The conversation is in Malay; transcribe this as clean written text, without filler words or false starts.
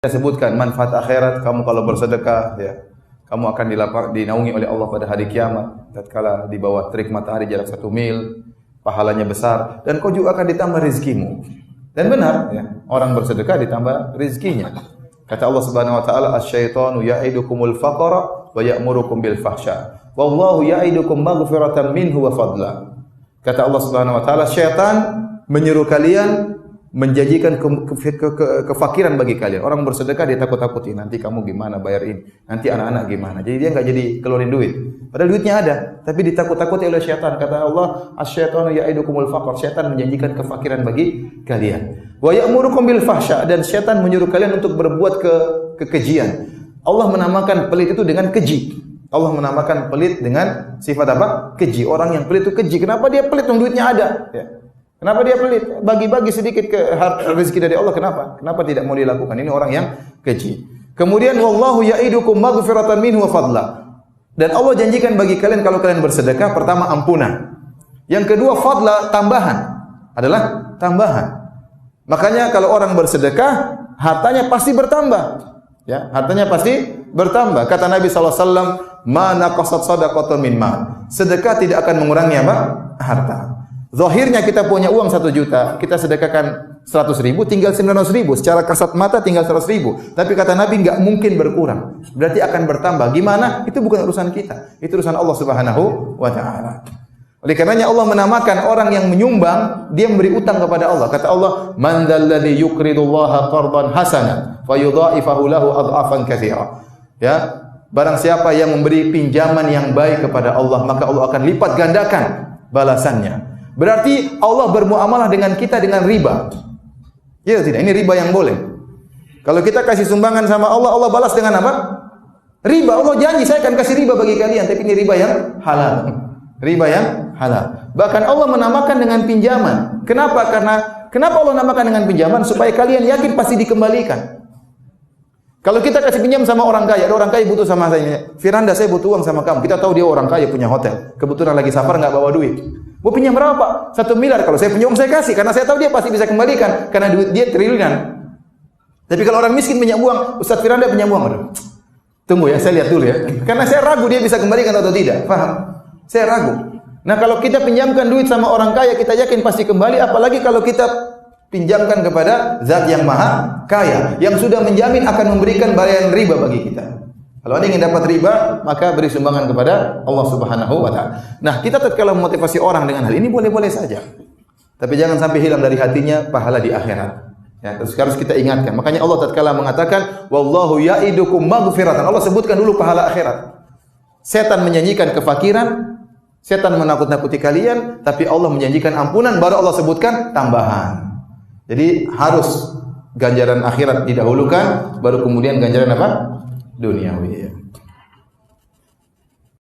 Kita sebutkan manfaat akhirat, kamu kalau bersedekah, ya, kamu akan dinaungi oleh Allah pada hari kiamat. Tatkala di bawah terik matahari jarak 1 mil, pahalanya besar, dan kau juga akan ditambah rezekimu. Dan benar, ya, orang bersedekah ditambah rezekinya. Kata Allah Subhanahu wa taala, "Asy-syaitanu ya'idukumul faqra wa ya'murukum bil fahsya. Wallahu ya'idukum maghfiratan minhu wa fadla." Kata Allah Subhanahu wa taala, syaitan menyuruh kalian menjanjikan kefakiran bagi kalian. Orang bersedekah dia takut-takuti, nanti kamu gimana bayar ini, nanti anak-anak gimana. Jadi dia enggak jadi keluarin duit. Padahal duitnya ada, tapi ditakut-takuti oleh syaitan. Kata Allah, "Asy-syaitanu ya'idukumul faqr." Syaitan menjanjikan kefakiran bagi kalian. Wa ya'murukum bil fahsya, dan syaitan menyuruh kalian untuk berbuat kekejian. Allah menamakan pelit itu dengan keji. Allah menamakan pelit dengan sifat apa? Keji. Orang yang pelit itu keji. Kenapa dia pelit? Duitnya ada, ya. Kenapa dia pelit? Bagi-bagi sedikit ke rezeki dari Allah. Kenapa? Kenapa tidak mau dilakukan? Ini orang yang keji. Kemudian wallahu ya'idukum maghfiratan minhu wa fadla. Dan Allah janjikan bagi kalian kalau kalian bersedekah, pertama ampunan. Yang kedua fadla, tambahan. Adalah tambahan. Makanya kalau orang bersedekah, hartanya pasti bertambah. Ya, hartanya pasti bertambah. Kata Nabi sallallahu alaihi wasallam, "Ma naqasat shadaqatun min mal." Sedekah tidak akan mengurangi apa? Harta. Zahirnya kita punya uang 1 juta, kita sedekahkan 100.000, tinggal 900.000. Secara kasat mata tinggal 100.000. Tapi kata Nabi enggak mungkin berkurang. Berarti akan bertambah. Gimana? Itu bukan urusan kita. Itu urusan Allah Subhanahu wa taala. Oleh karenanya Allah menamakan orang yang menyumbang, dia memberi utang kepada Allah. Kata Allah, "Man dzalladzi yuqridullaha qardan hasanan fayudha'ifahu lahu adhafan katsira." Ya, barang siapa yang memberi pinjaman yang baik kepada Allah, maka Allah akan lipat gandakan balasannya. Berarti Allah bermuamalah dengan kita dengan riba. Ya tidak? Ini riba yang boleh. Kalau kita kasih sumbangan sama Allah, Allah balas dengan apa? Riba. Allah janji, saya akan kasih riba bagi kalian, tapi ini riba yang halal. Riba yang halal. Bahkan Allah menamakan dengan pinjaman. Kenapa? Kenapa Allah namakan dengan pinjaman? Supaya kalian yakin pasti dikembalikan. Kalau kita kasih pinjam sama orang kaya, ada orang kaya butuh sama saya. Firanda, saya butuh uang sama kamu. Kita tahu dia orang kaya, punya hotel. Kebetulan lagi safar, nggak bawa duit. Mau pinjam berapa, Pak? 1 miliar. Kalau saya punya uang, saya kasih. Karena saya tahu dia pasti bisa kembalikan. Karena duit dia triliunan. Tapi kalau orang miskin pinjam uang, Ustaz Firanda pinjam uang. Aduh, tunggu ya, saya lihat dulu ya. Karena saya ragu dia bisa kembalikan atau tidak. Paham? Saya ragu. Nah, kalau kita pinjamkan duit sama orang kaya, kita yakin pasti kembali. Apalagi kalau kita pinjamkan kepada zat yang maha kaya, yang sudah menjamin akan memberikan bayaran riba bagi kita. Kalau Anda ingin dapat riba, maka beri sumbangan kepada Allah Subhanahu wa taala. Nah, kita tatkala memotivasi orang dengan hal ini boleh-boleh saja. Tapi jangan sampai hilang dari hatinya pahala di akhirat. Ya, terus harus kita ingatkan. Makanya Allah tatkala mengatakan, "Wallahu ya'idukum maghfiratan." Allah sebutkan dulu pahala akhirat. Setan menyanyikan kefakiran, setan menakut-nakuti kalian, tapi Allah menjanjikan ampunan, baru Allah sebutkan tambahan. Jadi harus ganjaran akhirat didahulukan, baru kemudian ganjaran apa? Duniawi.